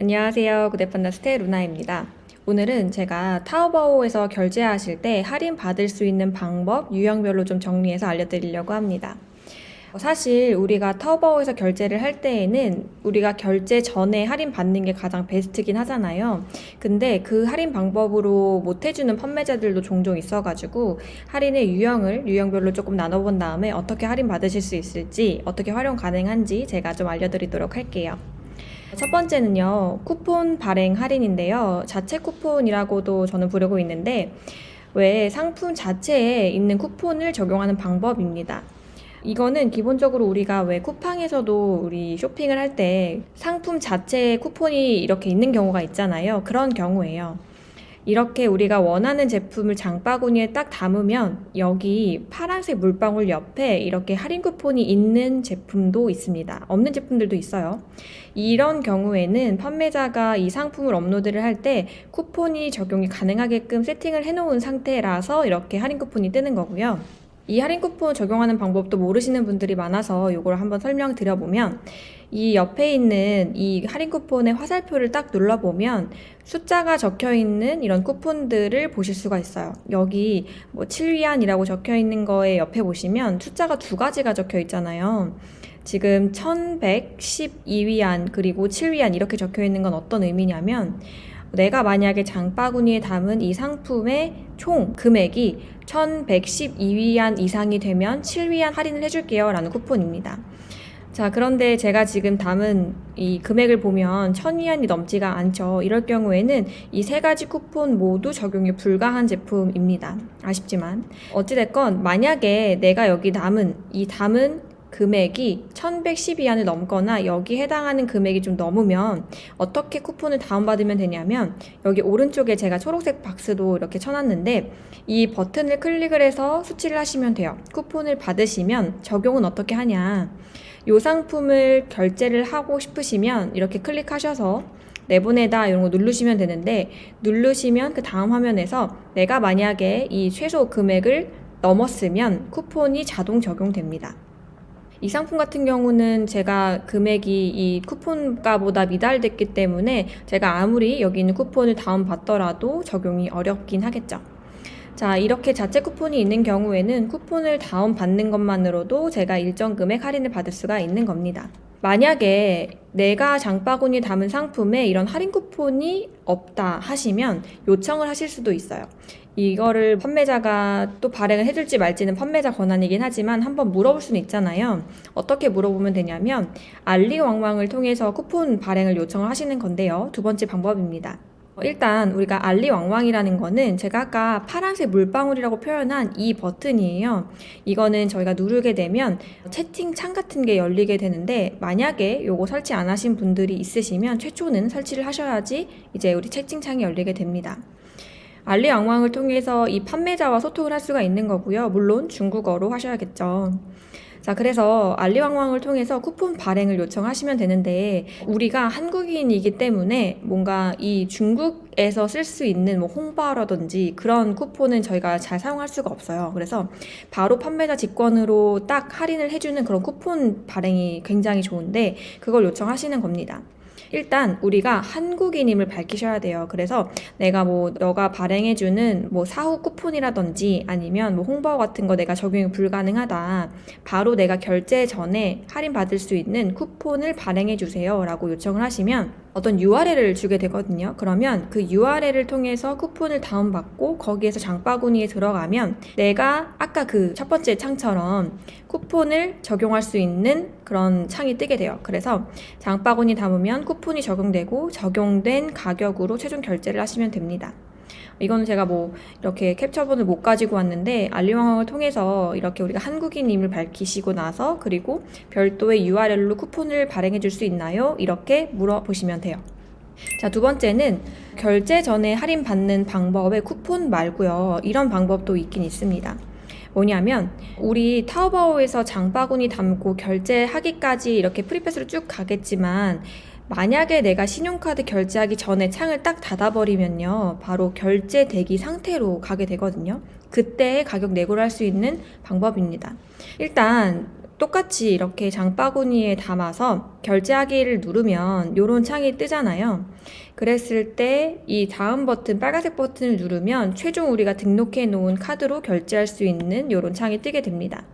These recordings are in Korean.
안녕하세요. 구대판다스테 루나입니다. 오늘은 제가 타오바오에서 결제하실 때 할인 받을 수 있는 방법, 유형별로 좀 정리해서 알려드리려고 합니다. 사실 우리가 타오바오에서 결제를 할 때에는 우리가 결제 전에 할인 받는 게 가장 베스트긴 하잖아요. 근데 그 할인 방법으로 못 해주는 판매자들도 종종 있어가지고 할인의 유형별로 조금 나눠본 다음에 어떻게 할인 받으실 수 있을지, 어떻게 활용 가능한지 제가 좀 알려드리도록 할게요. 첫 번째는요, 쿠폰 발행 할인인데요. 자체 쿠폰이라고도 저는 부르고 있는데, 왜 상품 자체에 있는 쿠폰을 적용하는 방법입니다. 이거는 기본적으로 우리가 왜 쿠팡에서도 우리 쇼핑을 할 때 상품 자체에 쿠폰이 이렇게 있는 경우가 있잖아요. 그런 경우예요. 이렇게 우리가 원하는 제품을 장바구니에 딱 담으면 여기 파란색 물방울 옆에 이렇게 할인 쿠폰이 있는 제품도 있습니다. 없는 제품들도 있어요. 이런 경우에는 판매자가 이 상품을 업로드를 할 때 쿠폰이 적용이 가능하게끔 세팅을 해놓은 상태라서 이렇게 할인 쿠폰이 뜨는 거고요. 이 할인 쿠폰 적용하는 방법도 모르시는 분들이 많아서 이걸 한번 설명드려보면, 이 옆에 있는 이 할인 쿠폰의 화살표를 딱 눌러보면 숫자가 적혀 있는 이런 쿠폰들을 보실 수가 있어요. 여기 뭐 7위안이라고 적혀 있는 거에 옆에 보시면 숫자가 두 가지가 적혀 있잖아요. 지금 1112위안 그리고 7위안 이렇게 적혀 있는 건 어떤 의미냐면, 내가 만약에 장바구니에 담은 이 상품의 총 금액이 1112위안 이상이 되면 7위안 할인을 해줄게요 라는 쿠폰입니다. 자, 그런데 제가 지금 담은 이 금액을 보면 1000위안이 넘지가 않죠. 이럴 경우에는 이 세 가지 쿠폰 모두 적용이 불가한 제품입니다. 아쉽지만. 어찌됐건 만약에 내가 여기 담은 금액이 1112위안을 넘거나 여기 해당하는 금액이 좀 넘으면 어떻게 쿠폰을 다운받으면 되냐면, 여기 오른쪽에 제가 초록색 박스도 이렇게 쳐놨는데 이 버튼을 클릭을 해서 수치를 하시면 돼요. 쿠폰을 받으시면 적용은 어떻게 하냐, 이 상품을 결제를 하고 싶으시면 이렇게 클릭하셔서 내보내다 이런 거 누르시면 되는데, 누르시면 그 다음 화면에서 내가 만약에 이 최소 금액을 넘었으면 쿠폰이 자동 적용됩니다. 이 상품 같은 경우는 제가 금액이 이 쿠폰가보다 미달됐기 때문에 제가 아무리 여기 있는 쿠폰을 다운받더라도 적용이 어렵긴 하겠죠. 자, 이렇게 자체 쿠폰이 있는 경우에는 쿠폰을 다운받는 것만으로도 제가 일정 금액 할인을 받을 수가 있는 겁니다. 만약에 내가 장바구니에 담은 상품에 이런 할인 쿠폰이 없다 하시면 요청을 하실 수도 있어요. 이거를 판매자가 또 발행을 해줄지 말지는 판매자 권한이긴 하지만 한번 물어볼 수는 있잖아요. 어떻게 물어보면 되냐면, 알리왕왕을 통해서 쿠폰 발행을 요청을 하시는 건데요. 두 번째 방법입니다. 일단 우리가 알리왕왕이라는 거는 제가 아까 파란색 물방울이라고 표현한 이 버튼이에요. 이거는 저희가 누르게 되면 채팅창 같은 게 열리게 되는데, 만약에 요거 설치 안 하신 분들이 있으시면 최초는 설치를 하셔야지 이제 우리 채팅창이 열리게 됩니다. 알리왕왕을 통해서 이 판매자와 소통을 할 수가 있는 거고요. 물론 중국어로 하셔야겠죠. 자, 그래서 알리왕왕을 통해서 쿠폰 발행을 요청하시면 되는데, 우리가 한국인이기 때문에 뭔가 이 중국에서 쓸 수 있는 뭐 홍바라든지 그런 쿠폰은 저희가 잘 사용할 수가 없어요. 그래서 바로 판매자 직권으로 딱 할인을 해주는 그런 쿠폰 발행이 굉장히 좋은데 그걸 요청하시는 겁니다. 일단 우리가 한국인임을 밝히셔야 돼요. 그래서 내가 뭐 너가 발행해주는 뭐 사후 쿠폰이라든지 아니면 뭐 홍보 같은 거 내가 적용이 불가능하다, 바로 내가 결제 전에 할인 받을 수 있는 쿠폰을 발행해주세요 라고 요청을 하시면 어떤 URL을 주게 되거든요. 그러면 그 URL을 통해서 쿠폰을 다운받고 거기에서 장바구니에 들어가면 내가 아까 그 첫 번째 창처럼 쿠폰을 적용할 수 있는 그런 창이 뜨게 돼요. 그래서 장바구니 담으면 쿠폰이 적용되고 적용된 가격으로 최종 결제를 하시면 됩니다. 이거는 제가 뭐 이렇게 캡처본을 못 가지고 왔는데, 알리왕왕을 통해서 이렇게 우리가 한국인임을 밝히시고 나서 그리고 별도의 URL로 쿠폰을 발행해 줄 수 있나요? 이렇게 물어보시면 돼요. 자, 두 번째는 결제 전에 할인 받는 방법의 쿠폰 말고요. 이런 방법도 있긴 있습니다. 뭐냐면, 우리 타오바오에서 장바구니 담고 결제하기까지 이렇게 프리패스로 쭉 가겠지만, 만약에 내가 신용카드 결제하기 전에 창을 딱 닫아버리면요, 바로 결제 대기 상태로 가게 되거든요. 그때 가격 내고를 할 수 있는 방법입니다. 일단 똑같이 이렇게 장바구니에 담아서 결제하기를 누르면 이런 창이 뜨잖아요. 그랬을 때 이 다음 버튼, 빨간색 버튼을 누르면 최종 우리가 등록해 놓은 카드로 결제할 수 있는 이런 창이 뜨게 됩니다.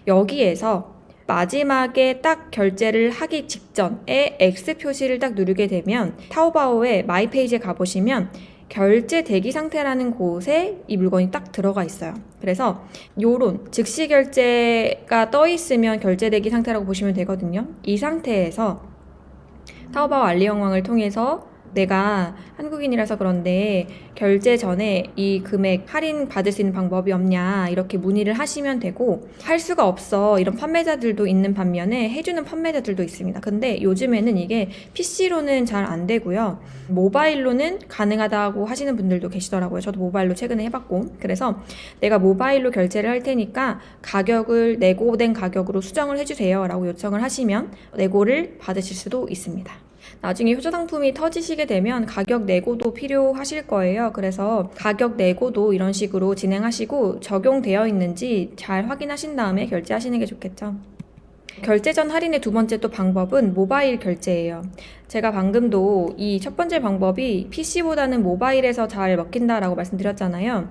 여기에서 마지막에 딱 결제를 하기 직전에 X 표시를 딱 누르게 되면 타오바오의 마이 페이지에 가보시면 결제 대기 상태라는 곳에 이 물건이 딱 들어가 있어요. 그래서 요런 즉시 결제가 떠 있으면 결제 대기 상태라고 보시면 되거든요. 이 상태에서 타오바오 알리영왕을 통해서 내가 한국인이라서 그런데 결제 전에 이 금액 할인 받을 수 있는 방법이 없냐 이렇게 문의를 하시면 되고, 할 수가 없어 이런 판매자들도 있는 반면에 해주는 판매자들도 있습니다. 근데 요즘에는 이게 PC로는 잘 안 되고요, 모바일로는 가능하다고 하시는 분들도 계시더라고요. 저도 모바일로 최근에 해봤고, 그래서 내가 모바일로 결제를 할 테니까 가격을 내고된 가격으로 수정을 해주세요 라고 요청을 하시면 내고를 받으실 수도 있습니다. 나중에 효자 상품이 터지시게 되면 가격 내고도 필요하실 거예요. 그래서 가격 내고도 이런 식으로 진행하시고 적용되어 있는지 잘 확인하신 다음에 결제하시는 게 좋겠죠. 결제 전 할인의 두 번째 또 방법은 모바일 결제예요. 제가 방금도 이 첫 번째 방법이 PC보다는 모바일에서 잘 먹힌다라고 말씀드렸잖아요.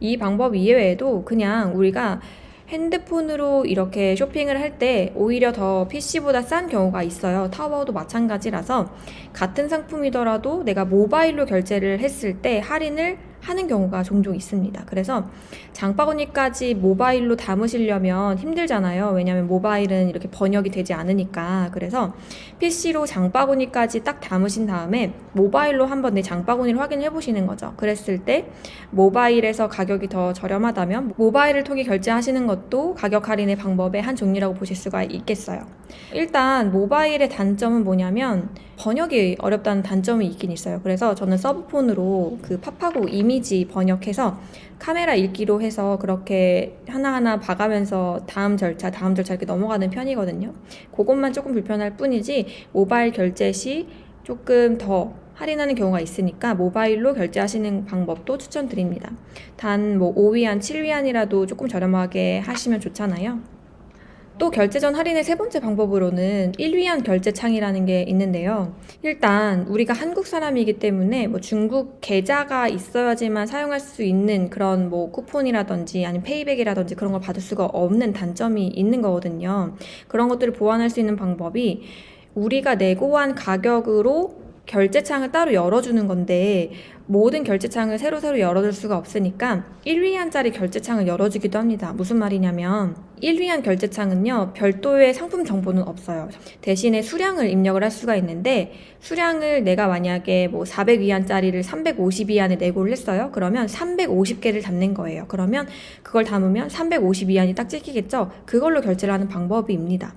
이 방법 이외에도 그냥 우리가 핸드폰으로 이렇게 쇼핑을 할 때 오히려 더 PC보다 싼 경우가 있어요. 타오바오도 마찬가지라서 같은 상품이더라도 내가 모바일로 결제를 했을 때 할인을 하는 경우가 종종 있습니다. 그래서 장바구니까지 모바일로 담으시려면 힘들잖아요. 왜냐하면 모바일은 이렇게 번역이 되지 않으니까. 그래서 PC로 장바구니까지 딱 담으신 다음에 모바일로 한번 내 장바구니를 확인해 보시는 거죠. 그랬을 때 모바일에서 가격이 더 저렴하다면 모바일을 통해 결제하시는 것도 가격 할인의 방법의 한 종류라고 보실 수가 있겠어요. 일단 모바일의 단점은 뭐냐면 번역이 어렵다는 단점이 있긴 있어요. 그래서 저는 서브폰으로 그 팝하고 이미지 번역해서 카메라 읽기로 해서 그렇게 하나하나 봐가면서 다음 절차 이렇게 넘어가는 편이거든요. 그것만 조금 불편할 뿐이지 모바일 결제 시 조금 더 할인하는 경우가 있으니까 모바일로 결제하시는 방법도 추천드립니다. 단 뭐 5위안, 7위안이라도 조금 저렴하게 하시면 좋잖아요. 또 결제 전 할인의 세 번째 방법으로는 1위안 결제 창이라는 게 있는데요. 일단 우리가 한국 사람이기 때문에 뭐 중국 계좌가 있어야지만 사용할 수 있는 그런 뭐 쿠폰이라든지 아니면 페이백이라든지 그런 걸 받을 수가 없는 단점이 있는 거거든요. 그런 것들을 보완할 수 있는 방법이 우리가 내고한 가격으로 결제창을 따로 열어주는 건데 모든 결제창을 새로 열어줄 수가 없으니까 1위안짜리 결제창을 열어주기도 합니다. 무슨 말이냐면 1위안 결제창은요, 별도의 상품 정보는 없어요. 대신에 수량을 입력을 할 수가 있는데 수량을 내가 만약에 뭐 400위안짜리를 350위안에 내고를 했어요. 그러면 350개를 담는 거예요. 그러면 그걸 담으면 352위안이 딱 찍히겠죠? 그걸로 결제를 하는 방법입니다.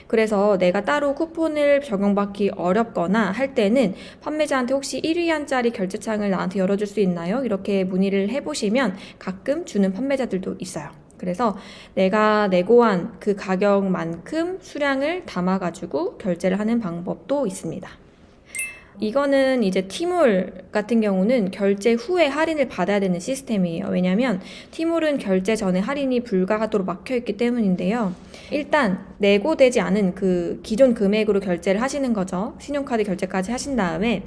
그래서 내가 따로 쿠폰을 적용받기 어렵거나 할 때는 판매자한테 혹시 1위안짜리 결제창을 나한테 열어줄 수 있나요? 이렇게 문의를 해보시면 가끔 주는 판매자들도 있어요. 그래서 내가 내고한 그 가격만큼 수량을 담아가지고 결제를 하는 방법도 있습니다. 이거는 이제 티몰 같은 경우는 결제 후에 할인을 받아야 되는 시스템이에요. 왜냐면 티몰은 결제 전에 할인이 불가하도록 막혀있기 때문인데요. 일단 내고되지 않은 그 기존 금액으로 결제를 하시는 거죠. 신용카드 결제까지 하신 다음에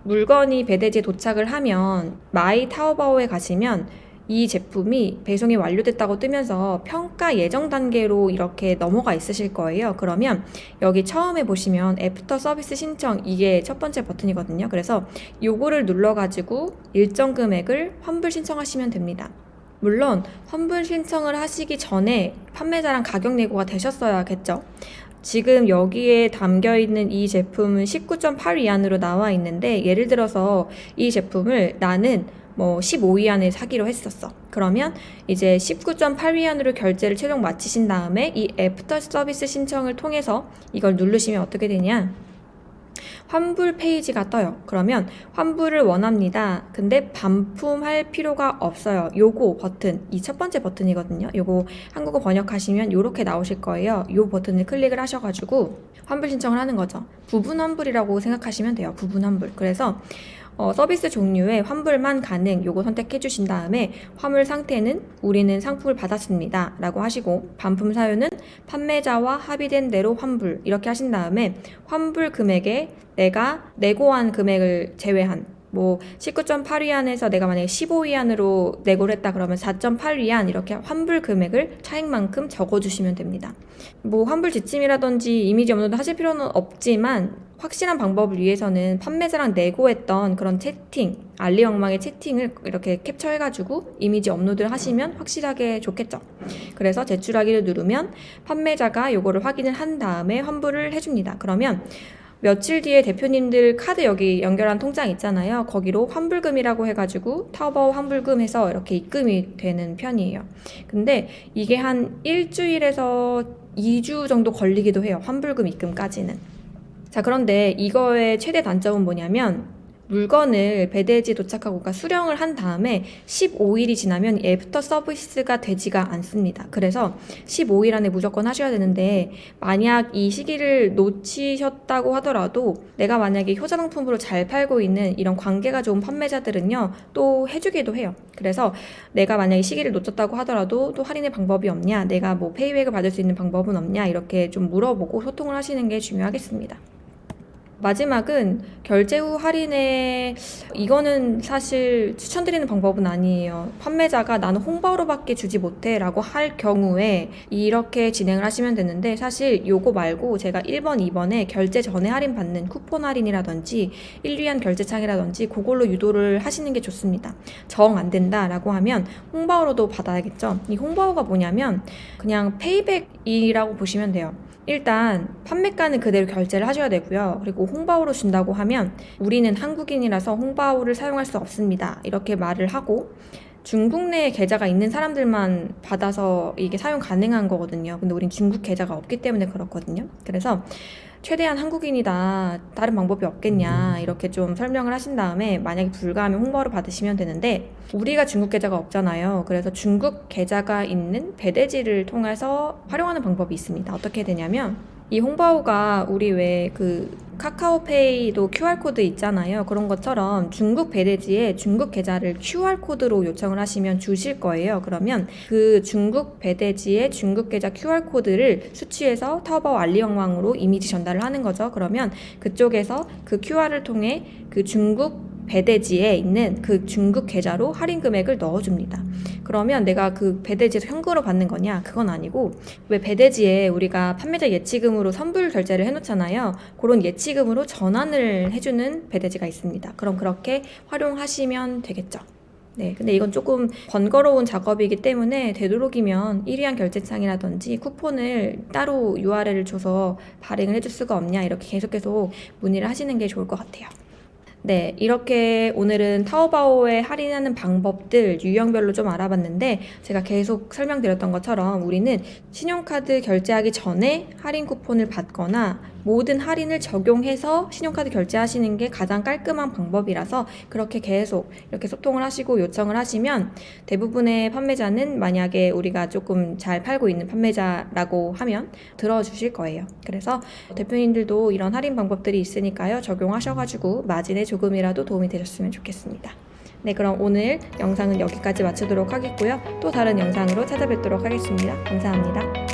물건이 배대지에 도착을 하면 마이 타오바오에 가시면 이 제품이 배송이 완료됐다고 뜨면서 평가 예정 단계로 이렇게 넘어가 있으실 거예요. 그러면 여기 처음에 보시면 애프터 서비스 신청, 이게 첫 번째 버튼이거든요. 그래서 요거를 눌러가지고 일정 금액을 환불 신청하시면 됩니다. 물론 환불 신청을 하시기 전에 판매자랑 가격 내고가 되셨어야겠죠. 지금 여기에 담겨있는 이 제품은 19.8위안으로 나와 있는데, 예를 들어서 이 제품을 나는 뭐 15위안에 사기로 했었어. 그러면 이제 19.8위안으로 결제를 최종 마치신 다음에 이 애프터 서비스 신청을 통해서 이걸 누르시면 어떻게 되냐, 환불 페이지가 떠요. 그러면 환불을 원합니다. 근데 반품할 필요가 없어요. 요거 버튼, 이 첫 번째 버튼이거든요. 요거 한국어 번역하시면 요렇게 나오실 거예요. 요 버튼을 클릭을 하셔가지고 환불 신청을 하는 거죠. 부분 환불이라고 생각하시면 돼요. 부분 환불. 그래서 서비스 종류의 환불만 가능 요거 선택해 주신 다음에 화물 상태는 우리는 상품을 받았습니다 라고 하시고 반품 사유는 판매자와 합의된 대로 환불 이렇게 하신 다음에 환불 금액에 내가 내고한 금액을 제외한 19.8위안에서 내가 만약에 15위안으로 내고를 했다 그러면 4.8위안 이렇게 환불 금액을 차액만큼 적어주시면 됩니다. 환불 지침이라든지 이미지 업로드 하실 필요는 없지만 확실한 방법을 위해서는 판매자랑 내고했던 그런 채팅, 알리엉망의 채팅을 이렇게 캡처해가지고 이미지 업로드를 하시면 확실하게 좋겠죠. 그래서 제출하기를 누르면 판매자가 요거를 확인을 한 다음에 환불을 해줍니다. 그러면 며칠 뒤에 대표님들 카드 여기 연결한 통장 있잖아요. 거기로 환불금이라고 해가지고 타오바오 환불금 해서 이렇게 입금이 되는 편이에요. 근데 이게 한 일주일에서 2주 정도 걸리기도 해요. 환불금 입금까지는. 자, 그런데 이거의 최대 단점은 뭐냐면 물건을 배대지에 도착하고 그러니까 수령을 한 다음에 15일이 지나면 애프터 서비스가 되지가 않습니다. 그래서 15일 안에 무조건 하셔야 되는데 만약 이 시기를 놓치셨다고 하더라도 내가 만약에 효자상품으로 잘 팔고 있는 이런 관계가 좋은 판매자들은요 또 해주기도 해요. 그래서 내가 만약에 시기를 놓쳤다고 하더라도 또 할인의 방법이 없냐, 내가 페이백을 받을 수 있는 방법은 없냐 이렇게 좀 물어보고 소통을 하시는 게 중요하겠습니다. 마지막은 결제 후 할인에 이거는 사실 추천드리는 방법은 아니에요. 판매자가 나는 홍보로밖에 주지 못해 라고 할 경우에 이렇게 진행을 하시면 되는데 사실 요거 말고 제가 1번, 2번에 결제 전에 할인 받는 쿠폰 할인이라든지 1위안 결제창이라든지 그걸로 유도를 하시는 게 좋습니다. 정 안 된다 라고 하면 홍보로도 받아야겠죠. 이 홍보가 뭐냐면 그냥 페이백이라고 보시면 돼요. 일단 판매가는 그대로 결제를 하셔야 되고요. 그리고 홍바오로 준다고 하면 우리는 한국인이라서 홍바오를 사용할 수 없습니다. 이렇게 말을 하고 중국 내에 계좌가 있는 사람들만 받아서 이게 사용 가능한 거거든요. 근데 우린 중국 계좌가 없기 때문에 그렇거든요. 그래서 최대한 한국인이다, 다른 방법이 없겠냐 이렇게 좀 설명을 하신 다음에 만약에 불가하면 홍보를 받으시면 되는데 우리가 중국 계좌가 없잖아요. 그래서 중국 계좌가 있는 배대지를 통해서 활용하는 방법이 있습니다. 어떻게 되냐면 이 홍바오가 우리 왜 카카오페이도 QR코드 있잖아요. 그런 것처럼 중국 배대지에 중국 계좌를 QR코드로 요청을 하시면 주실 거예요. 그러면 그 중국 배대지의 중국 계좌 QR코드를 수취해서 타오바오 알리엉망으로 이미지 전달을 하는 거죠. 그러면 그쪽에서 그 QR을 통해 그 중국 배대지에 있는 그 중국 계좌로 할인 금액을 넣어줍니다. 그러면 내가 그 배대지에서 현금으로 받는 거냐? 그건 아니고 왜 배대지에 우리가 판매자 예치금으로 선불 결제를 해놓잖아요. 그런 예치금으로 전환을 해주는 배대지가 있습니다. 그럼 그렇게 활용하시면 되겠죠. 네, 근데 이건 조금 번거로운 작업이기 때문에 되도록이면 1위안 결제창이라든지 쿠폰을 따로 URL을 줘서 발행을 해줄 수가 없냐 이렇게 계속 문의를 하시는 게 좋을 것 같아요. 네, 이렇게 오늘은 타오바오에 할인하는 방법들 유형별로 좀 알아봤는데 제가 계속 설명드렸던 것처럼 우리는 신용카드 결제하기 전에 할인 쿠폰을 받거나 모든 할인을 적용해서 신용카드 결제하시는 게 가장 깔끔한 방법이라서 그렇게 계속 이렇게 소통을 하시고 요청을 하시면 대부분의 판매자는 만약에 우리가 조금 잘 팔고 있는 판매자라고 하면 들어주실 거예요. 그래서 대표님들도 이런 할인 방법들이 있으니까요. 적용하셔가지고 마진에 조금이라도 도움이 되셨으면 좋겠습니다. 네, 그럼 오늘 영상은 여기까지 마치도록 하겠고요. 또 다른 영상으로 찾아뵙도록 하겠습니다. 감사합니다.